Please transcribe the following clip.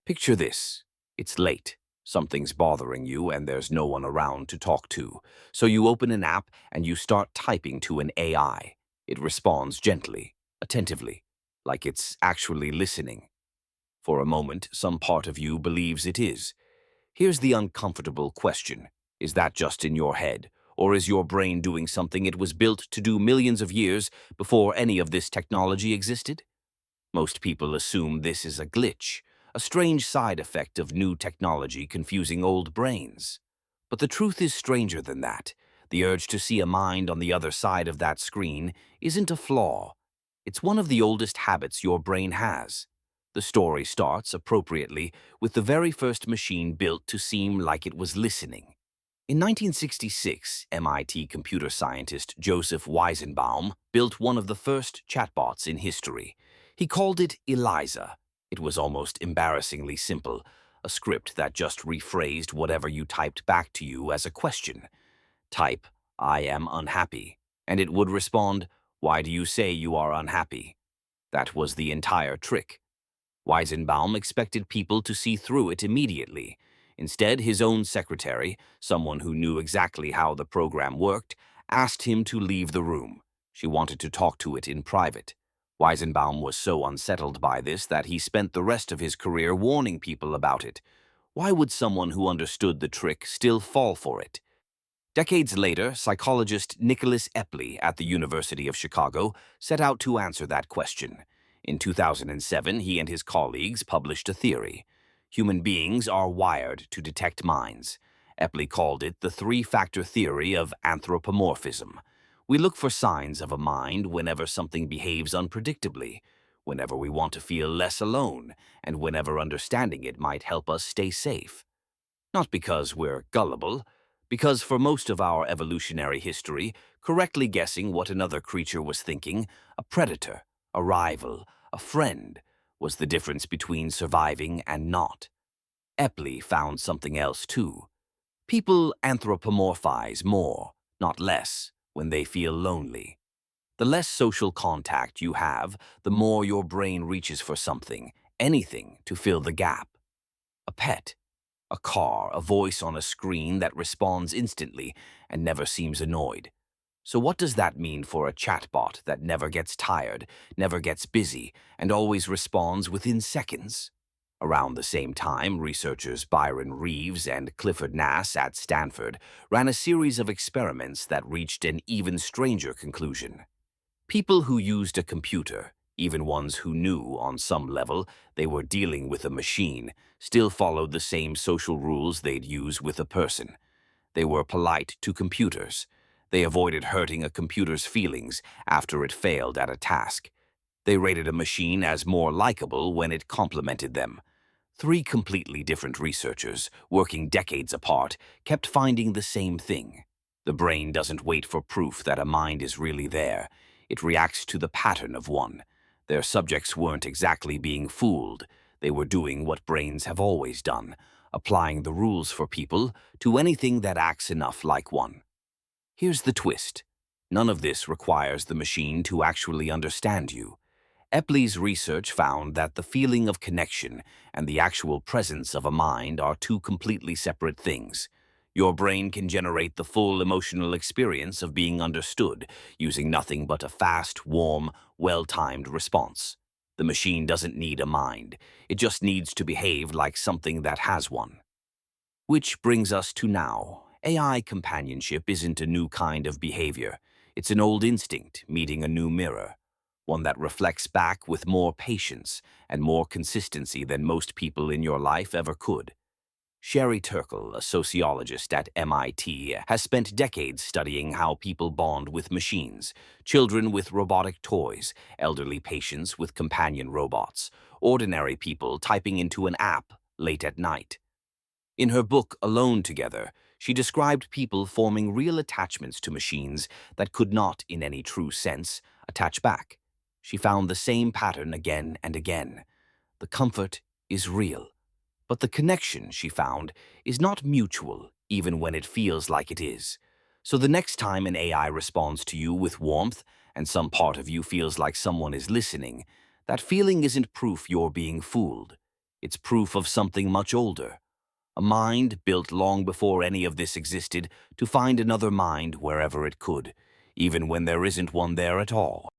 Picture this. It's late. Something's bothering you and there's no one around to talk to. So you open an app and you start typing to an AI. It responds gently, attentively, like it's actually listening. For a moment, some part of you believes it is. Here's the uncomfortable question. Is that just in your head? Or is your brain doing something it was built to do millions of years before any of this technology existed? Most people assume this is a glitch, a strange side effect of new technology confusing old brains. But the truth is stranger than that. The urge to see a mind on the other side of that screen isn't a flaw. It's one of the oldest habits your brain has. The story starts, appropriately, with the very first machine built to seem like it was listening. In 1966, MIT computer scientist Joseph Weizenbaum built one of the first chatbots in history. He called it ELIZA. It was almost embarrassingly simple, a script that just rephrased whatever you typed back to you as a question. Type, "I am unhappy," and it would respond, "Why do you say you are unhappy?" That was the entire trick. Weizenbaum expected people to see through it immediately. Instead, his own secretary, someone who knew exactly how the program worked, asked him to leave the room. She wanted to talk to it in private. Weizenbaum was so unsettled by this that he spent the rest of his career warning people about it. Why would someone who understood the trick still fall for it? Decades later, psychologist Nicholas Epley at the University of Chicago set out to answer that question. In 2007, he and his colleagues published a theory. Human beings are wired to detect minds. Epley called it the three-factor theory of anthropomorphism. We look for signs of a mind whenever something behaves unpredictably, whenever we want to feel less alone, and whenever understanding it might help us stay safe. Not because we're gullible, because for most of our evolutionary history, correctly guessing what another creature was thinking, a predator, a rival, a friend, was the difference between surviving and not. Epley found something else too. People anthropomorphize more, not less, when they feel lonely. The less social contact you have, the more your brain reaches for something, anything, to fill the gap. A pet, a car, a voice on a screen that responds instantly and never seems annoyed. So what does that mean for a chatbot that never gets tired, never gets busy, and always responds within seconds? Around the same time, researchers Byron Reeves and Clifford Nass at Stanford ran a series of experiments that reached an even stranger conclusion. People who used a computer, even ones who knew, on some level, they were dealing with a machine, still followed the same social rules they'd use with a person. They were polite to computers. They avoided hurting a computer's feelings after it failed at a task. They rated a machine as more likable when it complimented them. Three completely different researchers, working decades apart, kept finding the same thing. The brain doesn't wait for proof that a mind is really there. It reacts to the pattern of one. Their subjects weren't exactly being fooled. They were doing what brains have always done, applying the rules for people to anything that acts enough like one. Here's the twist. None of this requires the machine to actually understand you. Epley's research found that the feeling of connection and the actual presence of a mind are two completely separate things. Your brain can generate the full emotional experience of being understood using nothing but a fast, warm, well-timed response. The machine doesn't need a mind. It just needs to behave like something that has one. Which brings us to now. AI companionship isn't a new kind of behavior. It's an old instinct meeting a new mirror, one that reflects back with more patience and more consistency than most people in your life ever could. Sherry Turkle, a sociologist at MIT, has spent decades studying how people bond with machines, children with robotic toys, elderly patients with companion robots, ordinary people typing into an app late at night. In her book, Alone Together, she described people forming real attachments to machines that could not, in any true sense, attach back. She found the same pattern again and again. The comfort is real. But the connection, she found, is not mutual, even when it feels like it is. So the next time an AI responds to you with warmth and some part of you feels like someone is listening, that feeling isn't proof you're being fooled. It's proof of something much older. A mind built long before any of this existed to find another mind wherever it could, even when there isn't one there at all.